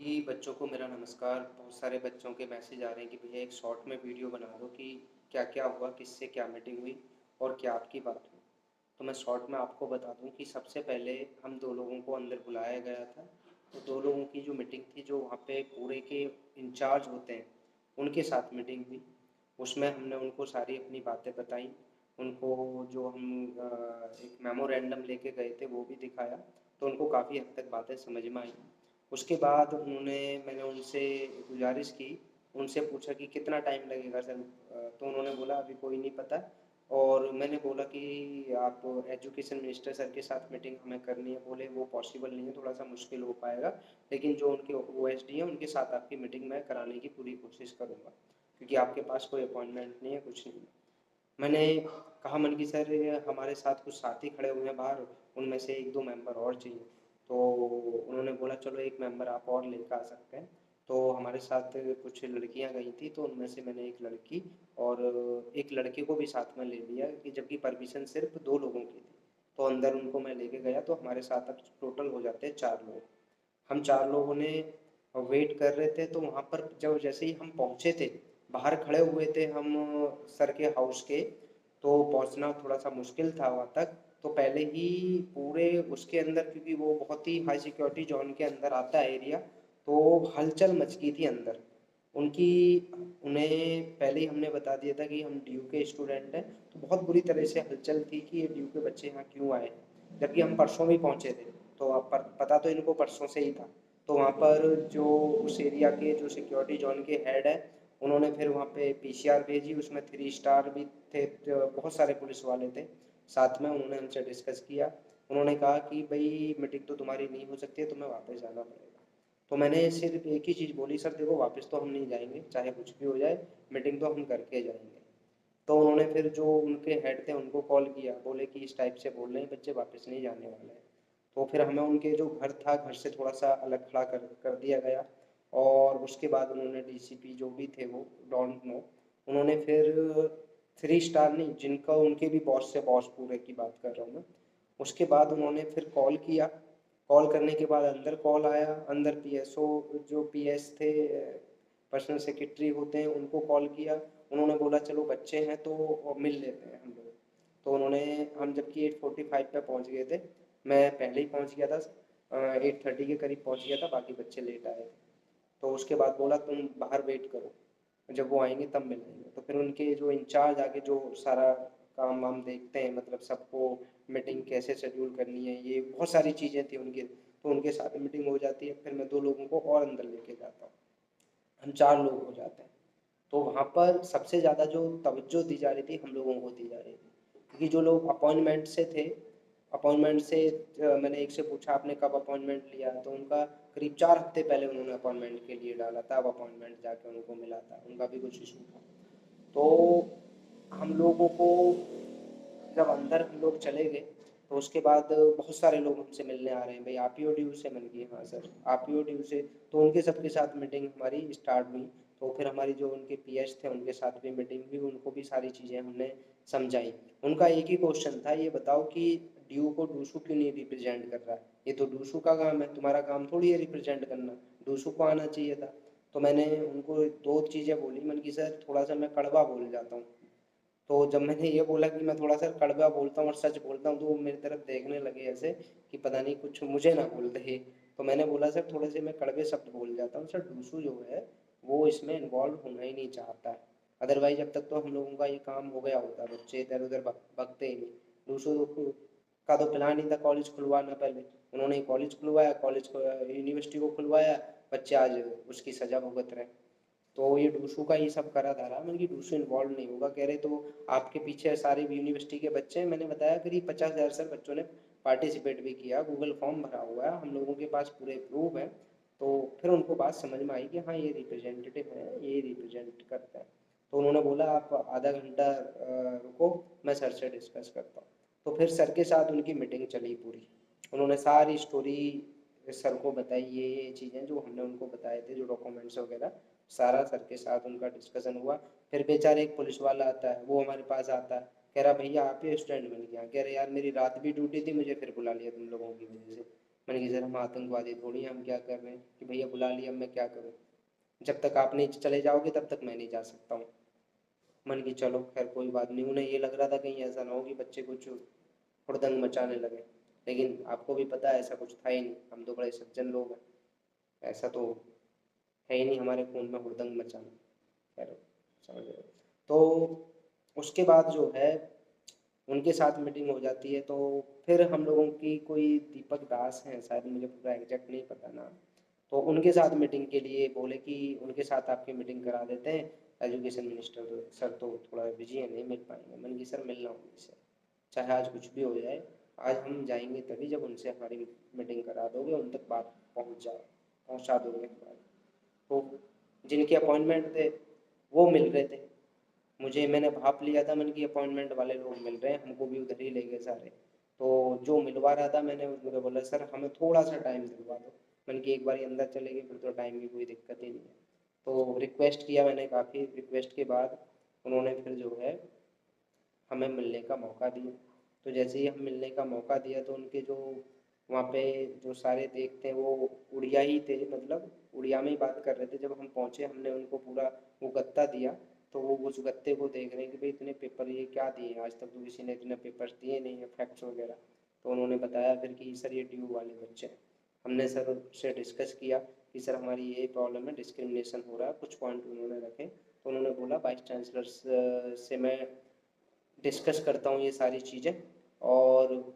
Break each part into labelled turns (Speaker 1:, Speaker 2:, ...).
Speaker 1: जी, बच्चों को मेरा नमस्कार। बहुत सारे बच्चों के मैसेज आ रहे हैं कि भैया एक शॉर्ट में वीडियो बना दो कि क्या-क्या हुआ, किससे क्या मीटिंग हुई और क्या आपकी बात हुई। तो मैं शॉर्ट में आपको बता दूँ कि सबसे पहले हम 2 लोगों को अंदर बुलाया गया था। तो 2 लोगों की जो मीटिंग थी, जो वहाँ पे पूरे के इंचार्ज होते हैं, उनके साथ मीटिंग हुई। उसमें हमने उनको सारी अपनी बातें बताई। उनको जो हम एक मेमोरेंडम लेके गए थे, वो भी दिखाया। तो उनको काफ़ी हद तक बातें समझ में आईं। उसके बाद मैंने उनसे गुज़ारिश की, उनसे पूछा कि कितना टाइम लगेगा सर? तो उन्होंने बोला अभी कोई नहीं पता। और मैंने बोला कि आप एजुकेशन मिनिस्टर सर के साथ मीटिंग हमें करनी है। बोले वो पॉसिबल नहीं है, थोड़ा-सा मुश्किल हो पाएगा, लेकिन जो उनके ओएसडी हैं उनके साथ आपकी मीटिंग मैं कराने की पूरी कोशिश करूँगा, क्योंकि आपके पास कोई अपॉइंटमेंट नहीं है, कुछ नहीं है। मैंने कहा मन की सर हमारे साथ कुछ साथी खड़े हुए हैं बाहर, उनमें से 1-2 मेंबर और चाहिए। तो उन्होंने बोला चलो एक मेंबर आप और लेकर आ सकते हैं। तो हमारे साथ कुछ लड़कियां गई थी, तो उनमें से मैंने एक लड़की और एक लड़के को भी साथ में ले लिया, कि जबकि परमिशन सिर्फ 2 लोगों की थी। तो अंदर उनको मैं लेके गया, तो हमारे साथ अब टोटल हो जाते हैं 4 लोग। हम 4 लोगों ने वेट कर रहे थे, तो वहाँ पर जब जैसे ही हम पहुँचे थे, बाहर खड़े हुए थे हम सर के हाउस के, तो पहुँचना थोड़ा-सा मुश्किल था वहाँ तक। तो पहले ही पूरे उसके अंदर, क्योंकि वो बहुत ही हाई सिक्योरिटी ज़ोन के अंदर आता है एरिया, तो हलचल मच गई थी अंदर। उनकी उन्हें पहले ही हमने बता दिया था कि हम डीयू के स्टूडेंट हैं, तो बहुत बुरी तरह से हलचल थी कि ये डीयू के बच्चे यहाँ क्यों आए, जबकि हम परसों भी पहुँचे थे। तो पता तो इनको परसों से ही था। तो वहाँ पर जो उस एरिया के जो सिक्योरिटी जोन के हेड है, उन्होंने फिर वहाँ पे पीसीआर भेजी, उसमें 3 स्टार भी थे, बहुत सारे पुलिस वाले थे साथ में। उन्होंने हमसे डिस्कस किया। उन्होंने कहा कि भाई मीटिंग तो तुम्हारी नहीं हो सकती है, तुम्हें वापस जाना पड़ेगा। तो मैंने सिर्फ एक ही चीज़ बोली, सर देखो वापस तो हम नहीं जाएंगे, चाहे कुछ भी हो जाए, मीटिंग तो हम करके जाएंगे। तो उन्होंने फिर जो उनके हेड थे उनको कॉल किया, बोले कि इस टाइप से बोल रहे हैं बच्चे, वापस नहीं जाने वाले हैं। तो फिर हमें उनके जो घर था, घर से थोड़ा सा अलग खड़ा कर दिया गया। और उसके बाद उन्होंने डीसीपी जो भी थे, वो डोंट नो, उन्होंने फिर 3 स्टार नहीं, जिनका उनके भी बॉस से बॉस पूरे की बात कर रहा हूँ मैं, उसके बाद उन्होंने फिर कॉल किया। कॉल करने के बाद अंदर कॉल आया, अंदर पीएसओ जो पीएस थे, पर्सनल सेक्रेटरी होते हैं, उनको कॉल किया। उन्होंने बोला चलो बच्चे हैं तो मिल लेते हैं हम लोग। तो उन्होंने, हम जबकि 8:45 पे पहुंच गए थे, मैं पहले ही पहुंच गया था, 8:30 के करीब पहुंच गया था, बाकी बच्चे लेट आए थे। तो उसके बाद बोला तुम बाहर वेट करो, जब वो आएंगे तब मिलेंगे। तो फिर उनके जो इंचार्ज आगे जो सारा काम वाम देखते हैं, मतलब सबको मीटिंग कैसे शेड्यूल करनी है, ये बहुत सारी चीज़ें थी उनके, तो उनके साथ मीटिंग हो जाती है। फिर मैं 2 लोगों को और अंदर लेके जाता हूँ, हम 4 लोग हो जाते हैं। तो वहाँ पर सबसे ज़्यादा जो तवज्जो दी जा रही थी, हम लोगों को दी जा रही थी, क्योंकि जो लोग अपॉइंटमेंट से थे, अपॉइंटमेंट से मैंने एक से पूछा आपने कब अपॉइंटमेंट लिया, तो उनका करीब 4 हफ्ते पहले उन्होंने अपॉइंटमेंट के लिए डाला था, अब अपॉइंटमेंट जाके उनको मिला था, उनका भी कुछ इशू था। तो हम लोगों को जब अंदर हम लोग चले गए, तो उसके बाद बहुत सारे लोग हमसे मिलने आ रहे हैं, भाई आप ही हो ड्यू से? मैंने कहा हाँ सर, आप ही हो ड्यू से? तो उनके सबके साथ मीटिंग हमारी स्टार्ट हुई। तो फिर हमारी जो उनके पीएस थे उनके साथ भी मीटिंग हुई, उनको भी सारी चीज़ें हमने समझाई। उनका एक ही क्वेश्चन था, ये बताओ कि ड्यू को डूसू क्यों नहीं रिप्रेजेंट कर रहा है? ये तो डूसू का काम है, तुम्हारा काम थोड़ी है रिप्रेजेंट करना, डूसू को आना चाहिए था। तो मैंने उनको 2 चीज़ें बोली, मैंने कि सर थोड़ा सा मैं कड़वा बोल जाता हूँ। तो जब मैंने ये बोला कि मैं थोड़ा सा कड़वा बोलता हूँ और सच बोलता हूँ, तो वो मेरी तरफ देखने लगे ऐसे कि पता नहीं कुछ मुझे ना बोल दे। तो मैंने बोला सर थोड़े से मैं कड़वे शब्द बोल जाता हूँ सर, डूसू जो है वो इसमें इन्वॉल्व होना ही नहीं चाहता है। अदरवाइज अब तक तो हम लोगों का ये काम हो गया होता, बच्चे इधर उधर भगते ही नहीं। डूसू का तो प्लान ही था कॉलेज खुलवाना पहले, उन्होंने कॉलेज खुलवाया, कॉलेज को यूनिवर्सिटी को खुलवाया, बच्चे आज उसकी सजा भुगत रहे हैं। तो ये डूसू का ये सब करा धारा, मैंने कि डूसू इन्वॉल्व नहीं होगा। कह रहे तो आपके पीछे सारे यूनिवर्सिटी के बच्चे हैं। मैंने बताया करीब 50,000 सर बच्चों ने पार्टिसिपेट भी किया, गूगल फॉर्म भरा हुआ है, हम लोगों के पास पूरे प्रूफ है। तो फिर उनको बात समझ में आई कि हाँ ये रिप्रेजेंटेटिव है, ये रिप्रेजेंट करता है। तो उन्होंने बोला आप आधा घंटा रुको, मैं सर से डिस्कस करता हूँ। तो फिर सर के साथ उनकी मीटिंग चली पूरी, उन्होंने सारी स्टोरी सर को बताई, ये चीज़ें जो हमने उनको बताए थे, जो डॉक्यूमेंट्स वगैरह, सारा सर के साथ उनका डिस्कशन हुआ। फिर बेचारे एक पुलिस वाला आता है, वो हमारे पास आता है, कह रहा भैया आप ही स्टूडेंट बन गया? कह रहे यार मेरी रात भी ड्यूटी थी, मुझे फिर बुला लिया तुम लोगों की वजह से। मैंने कहा सर हम आतंकवादी थोड़ी हैं, हम क्या कर रहे हैं कि भैया बुला लिया, अब मैं क्या करूँ, जब तक आप नहीं चले जाओगे तब तक मैं नहीं जा सकता हूँ। मन की चलो खैर कोई बात नहीं। उन्हें ये लग रहा था कहीं ऐसा ना हो कि बच्चे कुछ हुड़दंग मचाने लगे, लेकिन आपको भी पता है ऐसा कुछ था ही नहीं, हम तो बड़े सज्जन लोग हैं, ऐसा तो है ही नहीं हमारे खून में हुड़दंग मचाना। खैर समझ रहे हो। तो उसके बाद जो है उनके साथ मीटिंग हो जाती है, तो फिर हम लोगों की कोई दीपक दास हैं शायद, मुझे पूरा एग्जैक्ट नहीं पता नाम, तो उनके साथ मीटिंग के लिए बोले कि उनके साथ आपकी मीटिंग करा देते हैं, एजुकेशन मिनिस्टर तो सर तो थोड़ा बिजी है नहीं मिल पाएंगे। मैंने कि सर मिलना उनसे, चाहे आज कुछ भी हो जाए, आज हम जाएंगे तभी जब उनसे हमारी मीटिंग करा दोगे, उन तक बात पहुँचा दोगे हमारी। तो जिनके अपॉइंटमेंट थे वो मिल रहे थे मुझे, मैंने भाप लिया था, मैंने कि अपॉइंटमेंट वाले लोग मिल रहे हैं, हमको भी उधर ही ले गए सारे। तो जो मिलवा रहा था मैंने मुझे बोला सर हमें थोड़ा सा टाइम दिलवा दो। मैंने कि एक बार अंदर चले गए फिर तो टाइम की कोई दिक्कत ही नहीं है। तो रिक्वेस्ट किया मैंने, काफ़ी रिक्वेस्ट के बाद उन्होंने फिर जो है हमें मिलने का मौका दिया। तो जैसे ही हम मिलने का मौका दिया तो उनके जो वहाँ पे जो सारे देखते हैं वो उड़िया ही थे, मतलब उड़िया में ही बात कर रहे थे। जब हम पहुँचे हमने उनको पूरा वो गत्ता दिया, तो वो उस गत्ते को देख रहे हैं कि भाई इतने पेपर ये क्या दिए, आज तक तो किसी ने इतने पेपर्स दिए नहीं है फैक्ट्स वगैरह। तो उन्होंने बताया फिर कि सर ये ड्यू वाले बच्चे हैं। हमने सर से डिस्कस किया कि सर हमारी ये प्रॉब्लम है, डिस्क्रिमिनेशन हो रहा है, कुछ पॉइंट उन्होंने रखे। तो उन्होंने बोला वाइस चांसलर से मैं डिस्कस करता हूँ ये सारी चीज़ें, और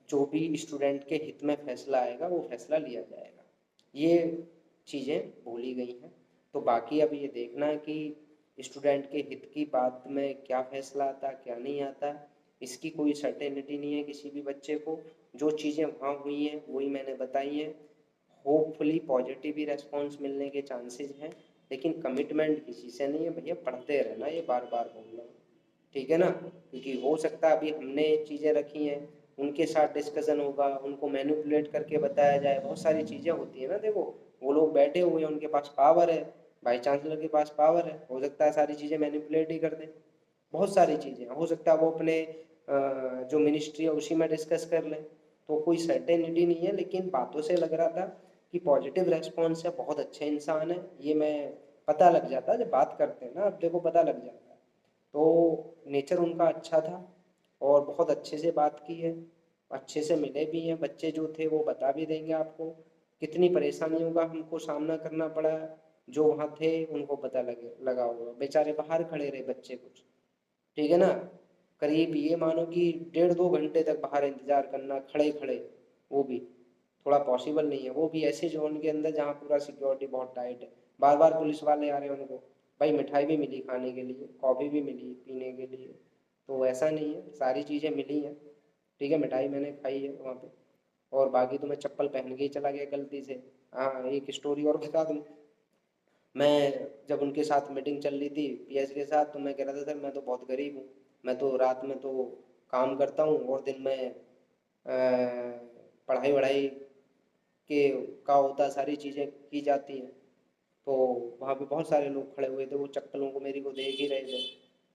Speaker 1: जो भी स्टूडेंट के हित में फैसला आएगा वो फैसला लिया जाएगा। ये चीज़ें बोली गई हैं। तो बाकी अब ये देखना है कि स्टूडेंट के हित की बात में क्या फैसला आता क्या नहीं आता, इसकी कोई सर्टेनिटी नहीं है किसी भी बच्चे को। जो चीज़ें वहाँ हुई हैं वही मैंने बताई हैं। होपफुली पॉजिटिव ही रेस्पॉन्स मिलने के चांसेस हैं, लेकिन कमिटमेंट किसी से नहीं है भैया, पढ़ते रहना, ये बार बार बोल रहा हूँ, ठीक है ना। क्योंकि हो सकता है अभी हमने चीज़ें रखी हैं, उनके साथ डिस्कशन होगा, उनको मैनिपुलेट करके बताया जाए, बहुत सारी चीज़ें होती है ना। देखो वो लोग बैठे हुए हैं, उनके पास पावर है, वाइस चांसलर के पास पावर है, हो सकता है सारी चीज़ें मैनिपुलेट ही कर दें। बहुत सारी चीज़ें हो सकता है वो अपने जो मिनिस्ट्री है उसी में डिस्कस कर लें। तो कोई सर्टेनिटी नहीं है, लेकिन बातों से लग रहा था कि पॉजिटिव रेस्पॉन्स है, बहुत अच्छे इंसान है, ये मैं पता लग जाता है जब बात करते हैं ना, अब देखो पता लग जाता है। तो नेचर उनका अच्छा था और बहुत अच्छे से बात की है, अच्छे से मिले भी हैं। बच्चे जो थे वो बता भी देंगे आपको कितनी परेशानियों का हमको सामना करना पड़ा। जो वहाँ थे उनको पता लगा होगा, बेचारे बाहर खड़े रहे बच्चे कुछ, ठीक है ना। करीब ये मानो कि 1.5-2 घंटे तक बाहर इंतजार करना खड़े खड़े, वो भी थोड़ा पॉसिबल नहीं है। वो भी ऐसे जोन के अंदर जहाँ पूरा सिक्योरिटी बहुत टाइट है, बार बार पुलिस वाले आ रहे हैं उनको। भाई मिठाई भी मिली खाने के लिए, कॉफ़ी भी मिली पीने के लिए, तो ऐसा नहीं है, सारी चीज़ें मिली हैं, ठीक है। मिठाई मैंने खाई है वहाँ पे, और बाकी तो मैं चप्पल पहन के ही चला गया गलती से। हाँ एक स्टोरी और बता दूँ, मैं जब उनके साथ मीटिंग चल रही थी पीएस के साथ, तो मैं कह रहा था सर मैं तो बहुत गरीब हूँ, मैं तो रात में तो काम करता हूँ और दिन में पढ़ाई वढ़ाई के का होता है, सारी चीज़ें की जाती हैं। तो वहाँ पे बहुत सारे लोग खड़े हुए थे, वो चप्पलों को मेरी को देख ही रहे थे।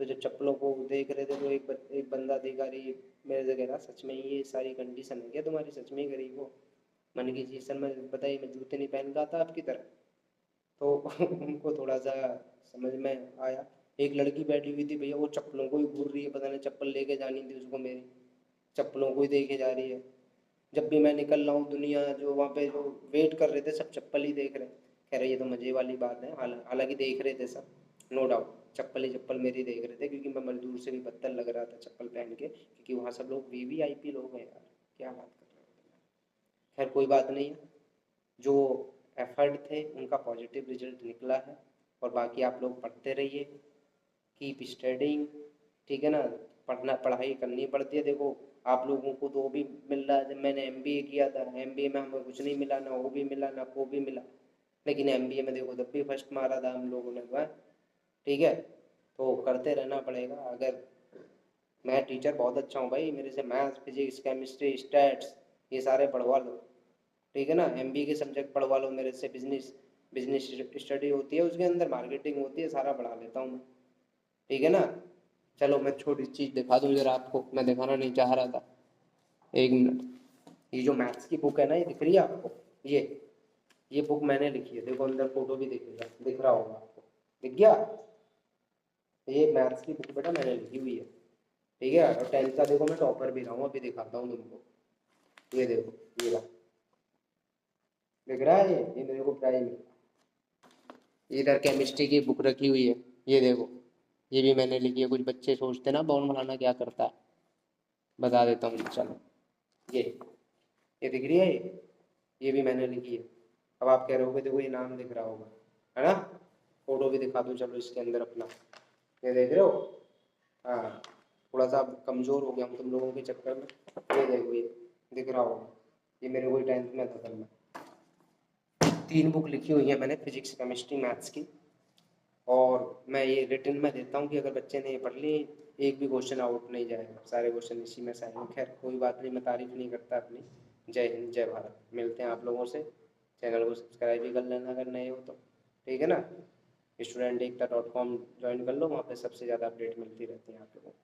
Speaker 1: तो जब चप्पलों को देख रहे थे तो एक बंदा अधिकारी मेरे से कह रहा सच में ये सारी कंडीशन है क्या तुम्हारी, सच में ही गरीब हो। मैंने की जी सर मैं बताइए मैं जूते नहीं पहन का था आपकी तरह। तो उनको थोड़ा सा समझ में आया। एक लड़की बैठी हुई थी भैया, वो चप्पलों को ही घूर रही है, पता नहीं चप्पल लेके जानी थी उसको मेरी, चप्पलों को ही देखे जा रही है। जब भी मैं निकल रहा हूँ दुनिया जो वहाँ पे जो वेट कर रहे थे सब चप्पल ही देख रहे हैं। कह रहे ये तो मजे वाली बात है, हालांकि देख रहे थे सब, नो डाउट चप्पल ही चप्पल मेरी देख रहे थे, क्योंकि मैं मजदूर से भी बदतर लग रहा था चप्पल पहन के, क्योंकि वहाँ सब लोग वीवीआईपी लोग हैं यार, क्या बात कर रहे हो। खैर कोई बात नहीं है, जो एफर्ट थे उनका पॉजिटिव रिजल्ट निकला है। और बाकी आप लोग पढ़ते रहिए, कीप स्टडिंग, ठीक है ना। पढ़ना पढ़ाई करनी पड़ती है। देखो आप लोगों को तो वो भी मिल रहा है, जब मैंने एमबीए किया था एमबीए में हमें कुछ नहीं मिला, ना वो भी मिला ना वो भी मिला, लेकिन एमबीए में देखो तब भी फर्स्ट मारा था हम लोगों ने, वह ठीक है। तो करते रहना पड़ेगा। अगर मैं टीचर बहुत अच्छा हूँ भाई, मेरे से मैथ्स फिजिक्स केमिस्ट्री स्टैट्स ये सारे पढ़वा लो, ठीक है ना। एमबीए के सब्जेक्ट पढ़वा लो मेरे से, बिजनेस बिजनेस स्टडी होती है उसके अंदर, मार्केटिंग होती है, सारा पढ़ा लेता हूँ मैं, ठीक है ना। चलो मैं छोटी चीज़ दिखा दूँ जरा आपको, मैं दिखाना नहीं चाह रहा था, 1 मिनट। ये जो मैथ्स की बुक है ना, ये दिख रही है आपको, ये बुक मैंने लिखी है, देखो अंदर फोटो भी दिखेगा, दिख रहा होगा आपको, दिख गया। ये मैथ्स की बुक बेटा मैंने लिखी हुई है, ठीक है। और 10th का देखो मैं टॉपर भी रहा हूँ, अभी दिखाता हूँ तुमको, ये देखो, ये रहा, दिख रहा है, ये मेरे को प्राइज मिला। इधर केमिस्ट्री की बुक रखी हुई है, ये देखो, ये भी मैंने लिखी है। कुछ बच्चे सोचते ना बॉर्न बनाना क्या करता है, बता देता हूँ, चलो ये दिख रही है, ये भी मैंने लिखी है। अब आप कह रहे हो देखो ये नाम दिख रहा होगा, है ना। फोटो भी दिखा दूँ चलो इसके अंदर अपना, ये देख रहे हो। हाँ, थोड़ा सा कमज़ोर हो गया हूँ तुम लोगों के चक्कर में। ये देखो, ये दिख रहा होगा, ये मेरे को 10th में था तब में। 3 बुक लिखी हुई है मैंने, फिजिक्स केमिस्ट्री मैथ्स की। और मैं ये रिटर्न में देता हूँ कि अगर बच्चे ने ये पढ़ ली, एक भी क्वेश्चन आउट नहीं जाएगा, सारे क्वेश्चन इसी में से आएंगे। खैर कोई बात नहीं, मैं तारीफ नहीं करता अपनी। जय हिंद जय भारत, मिलते हैं आप लोगों से। चैनल को सब्सक्राइब भी कर लेना अगर नए हो तो, ठीक है ना। student ekta.com ज्वाइन कर लो, वहाँ पे सबसे ज़्यादा अपडेट मिलती रहती है आप लोगों को।